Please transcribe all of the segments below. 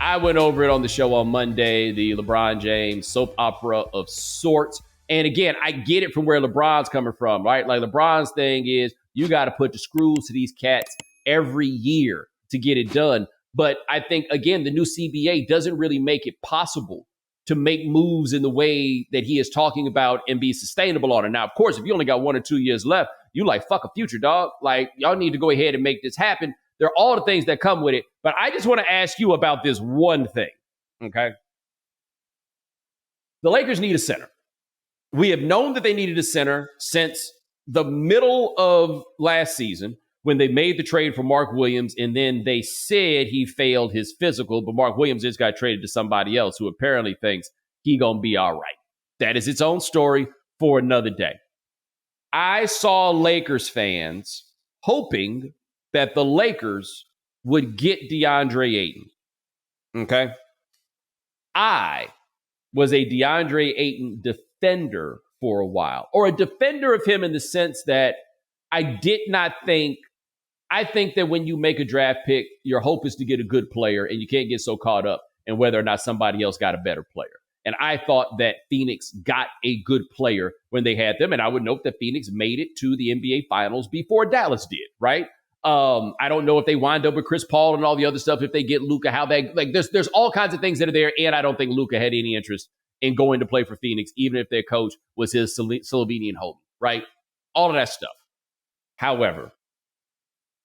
I went over it on the show on Monday, the LeBron James soap opera of sorts. And again, I get it from where LeBron's coming from, right? Like LeBron's thing is you got to put the screws to these cats every year to get it done. But I think, again, the new CBA doesn't really make it possible to make moves in the way that he is talking about and be sustainable on it. Now, of course, if you only got 1 or 2 years left, you like, fuck a future, dog. Like, y'all need to go ahead and make this happen. There are all the things that come with it. But I just want to ask you about this one thing, okay? The Lakers need a center. We have known that they needed a center since the middle of last season when they made the trade for Mark Williams, and then they said he failed his physical, but Mark Williams just got traded to somebody else who apparently thinks he gonna be all right. That is its own story for another day. I saw Lakers fans hoping that the Lakers would get Deandre Ayton. Okay? I was a Deandre Ayton defender for a while, or a defender of him in the sense that I think that when you make a draft pick, your hope is to get a good player, and you can't get so caught up in whether or not somebody else got a better player. And I thought that Phoenix got a good player when they had them. And I would note that Phoenix made it to the NBA Finals before Dallas did, right? I don't know if they wind up with Chris Paul and all the other stuff, if they get Luka, how they, like, there's all kinds of things that are there. And I don't think Luka had any interest in going to play for Phoenix, even if their coach was his Slovenian homie, right? All of that stuff. However,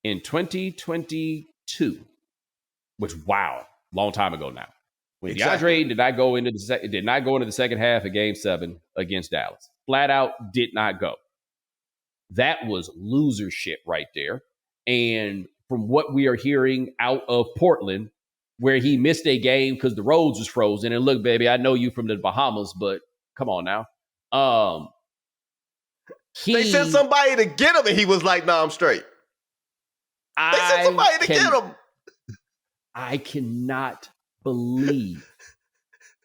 in 2022, which, wow, long time ago now, when DeAndre Ayton did not go into the second half of Game 7 against Dallas, flat out did not go. That was loser shit right there. And from what we are hearing out of Portland, where he missed a game because the roads was frozen, and look, baby, I know you from the Bahamas, but come on now. They sent somebody to get him, and he was like, "Nah, I'm straight." They sent somebody to get him. I cannot believe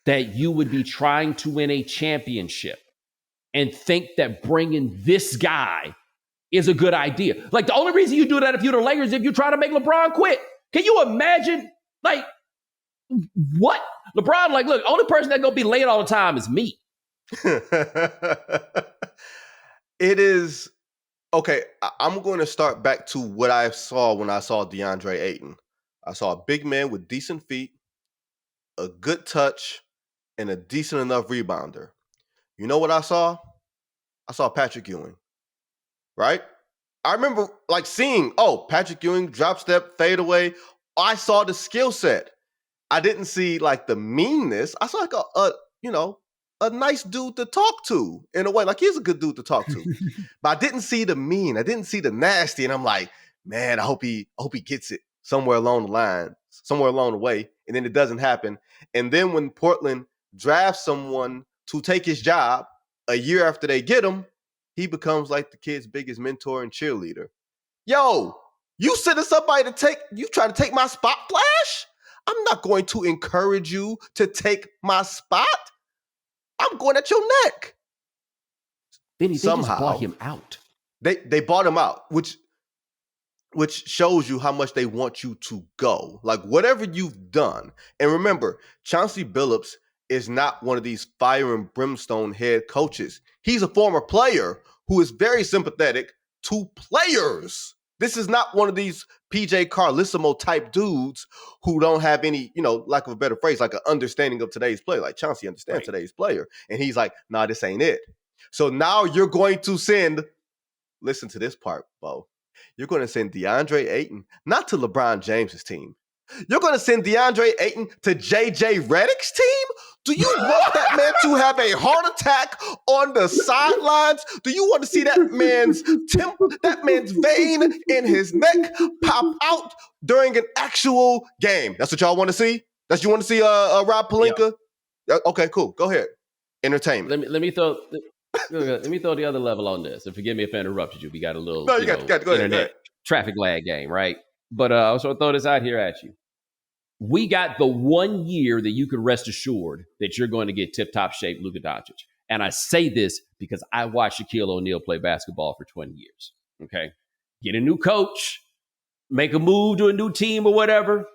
that you would be trying to win a championship and think that bringing this guy is a good idea. Like, the only reason you do that if you're the Lakers is if you try to make LeBron quit. Can you imagine, like, what? LeBron, like, look, only person that's going to be late all the time is me. It is, okay, I'm going to start back to what I saw when I saw DeAndre Ayton. I saw a big man with decent feet, a good touch, and a decent enough rebounder. You know what I saw? I saw Patrick Ewing, right? I remember like seeing, Patrick Ewing, drop step, fade away. I saw the skill set. I didn't see like the meanness. I saw like a nice dude to talk to in a way. Like, he's a good dude to talk to. But I didn't see the mean. I didn't see the nasty. And I'm like, man, I hope he gets it somewhere along the line, somewhere along the way. And then it doesn't happen. And then when Portland drafts someone to take his job a year after they get him, he becomes like the kid's biggest mentor and cheerleader. Yo, you sending somebody you trying to take my spot, Flash? I'm not going to encourage you to take my spot. I'm going at your neck. They just bought him out. They bought him out, which shows you how much they want you to go. Like, whatever you've done. And remember, Chauncey Billups is not one of these fire and brimstone head coaches. He's a former player who is very sympathetic to players. This is not one of these PJ Carlissimo type dudes who don't have any, lack of a better phrase, like an understanding of today's play. Like, Chauncey understands today's player. And he's like, nah, this ain't it. So now you're going to send, listen to this part, Bo. You're going to send DeAndre Ayton, not to LeBron James's team. You're going to send DeAndre Ayton to JJ Redick's team? Do you want that man to have a heart attack on the sidelines? Do you want to see that man's vein in his neck pop out during an actual game? That's what y'all want to see? That's you want to see Rob Pelinka? Yep. Okay, cool. Go ahead. Entertainment. Let me throw the other level on this. And forgive me if I interrupted you. We got a little go ahead. Traffic lag game, right? But I was going to throw this out here at you. We got the 1 year that you can rest assured that you're going to get tip-top shape Luka Doncic. And I say this because I watched Shaquille O'Neal play basketball for 20 years. Okay? Get a new coach, make a move to a new team or whatever,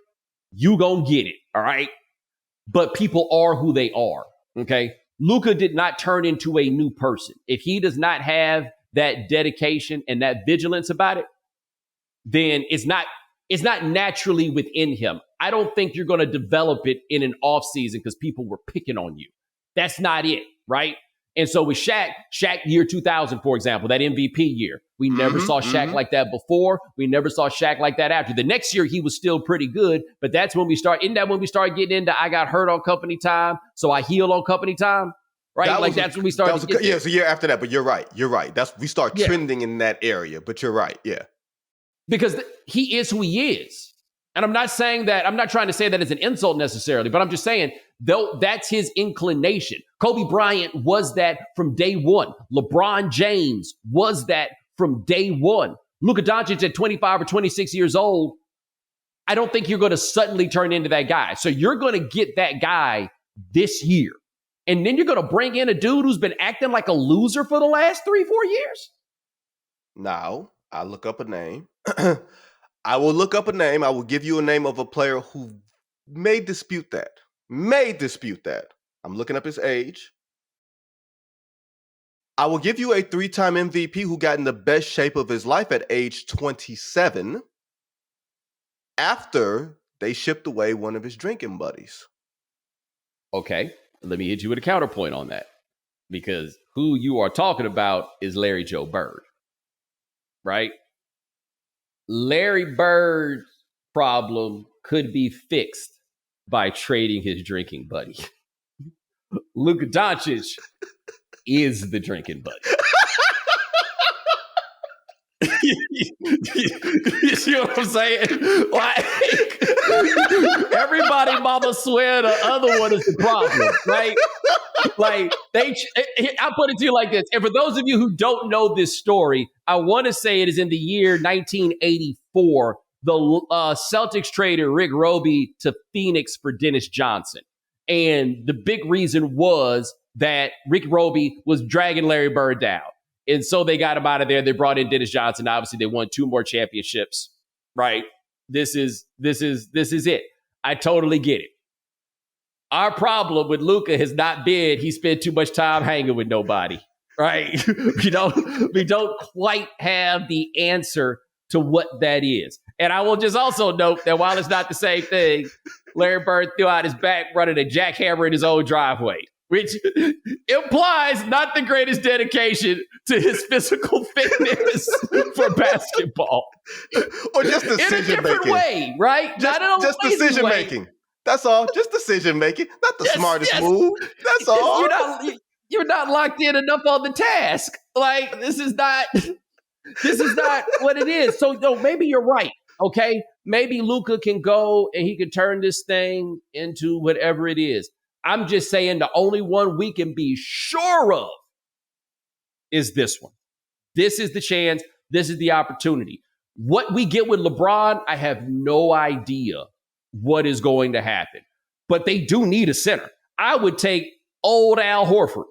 you gonna get it. All right. But people are who they are. Okay. Luka did not turn into a new person. If he does not have that dedication and that vigilance about it, then it's not naturally within him. I don't think you're going to develop it in an off season because people were picking on you. That's not it, right? And so with Shaq year 2000, for example, that MVP year, we never saw Shaq like that before. We never saw Shaq like that after. The next year, he was still pretty good, but that's when we start getting into I got hurt on company time, so I heal on company time, right? That's when we started. Yeah, it's a year after that, but you're right. We start trending in that area, but you're right, yeah. Because he is who he is. And I'm not trying to say that as an insult necessarily, but I'm just saying, though, that's his inclination. Kobe Bryant was that from day one. LeBron James was that from day one. Luka Doncic at 25 or 26 years old, I don't think you're going to suddenly turn into that guy. So you're going to get that guy this year. And then you're going to bring in a dude who's been acting like a loser for the last 3-4 years? Now, I look up a name. I will look up a name. I will give you a name of a player who may dispute that. I'm looking up his age. I will give you a 3-time MVP who got in the best shape of his life at age 27 after they shipped away one of his drinking buddies. Okay, let me hit you with a counterpoint on that. Because who you are talking about is Larry Joe Bird, right? Larry Bird's problem could be fixed by trading his drinking buddy. Luka Doncic is the drinking buddy. You see what I'm saying? Like, everybody mama swear the other one is the problem, right? Like, I put it to you like this. And for those of you who don't know this story, I want to say it is in the year 1984. The Celtics traded Rick Roby to Phoenix for Dennis Johnson. And the big reason was that Rick Roby was dragging Larry Bird down. And so they got him out of there. They brought in Dennis Johnson. Obviously, they won 2 more championships, right? This is it. I totally get it. Our problem with Luka has not been he spent too much time hanging with nobody, right? we don't quite have the answer to what that is. And I will just also note that while it's not the same thing, Larry Bird threw out his back running a jackhammer in his own driveway, which implies not the greatest dedication to his physical fitness for basketball. Or just decision making. In a different way, right? Just decision making. That's all. Just decision making. Not the smartest move. That's all. You're not locked in enough on the task. Like, this is not what it is. So maybe you're right. Okay. Maybe Luka can go and he can turn this thing into whatever it is. I'm just saying the only one we can be sure of is this one. This is the chance. This is the opportunity. What we get with LeBron, I have no idea what is going to happen. But they do need a center. I would take old Al Horford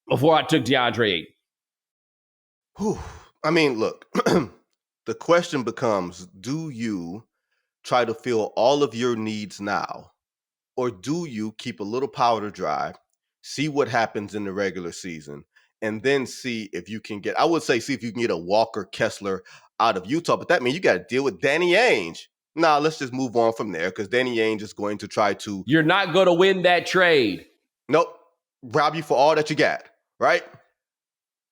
before I took Deandre Ayton. Whew. I mean, look, the question becomes, do you try to fill all of your needs now? Or do you keep a little powder dry, see what happens in the regular season, and then see if you can get, see if you can get a Walker Kessler out of Utah. But that means you got to deal with Danny Ainge. Nah, let's just move on from there because Danny Ainge is going to try to... You're not going to win that trade. Nope. Rob you for all that you got, right?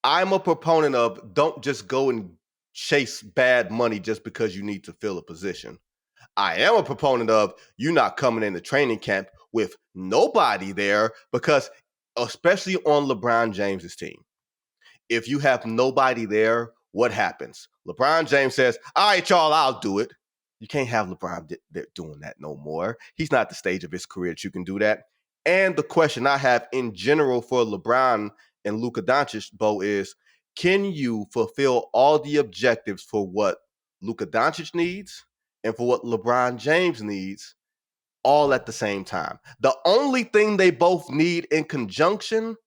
I'm a proponent of don't just go and chase bad money just because you need to fill a position. I am a proponent of you not coming into training camp with nobody there because, especially on LeBron James's team, if you have nobody there, what happens? LeBron James says, all right, y'all, I'll do it. You can't have LeBron doing that no more. He's not the stage of his career that you can do that. And the question I have in general for LeBron and Luka Doncic, Bo, is can you fulfill all the objectives for what Luka Doncic needs and for what LeBron James needs all at the same time? The only thing they both need in conjunction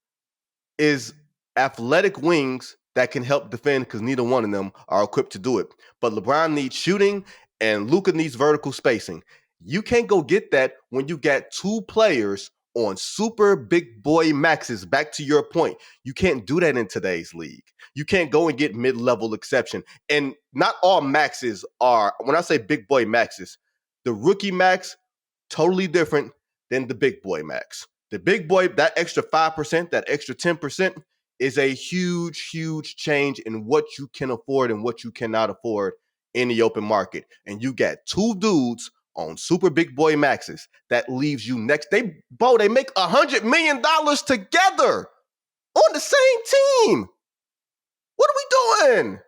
is athletic wings that can help defend because neither one of them are equipped to do it. But LeBron needs shooting and Luka needs vertical spacing. You can't go get that when you got two players on super big boy maxes. Back to your point, you can't do that in today's league. You can't go and get mid-level exception. And not all maxes are, when I say big boy maxes, the rookie max, totally different than the big boy max. The big boy, that extra 5%, that extra 10% is a huge, huge change in what you can afford and what you cannot afford in the open market. And you got two dudes on super big boy maxes that leaves you next. They make $100 million together on the same team. What are we doing?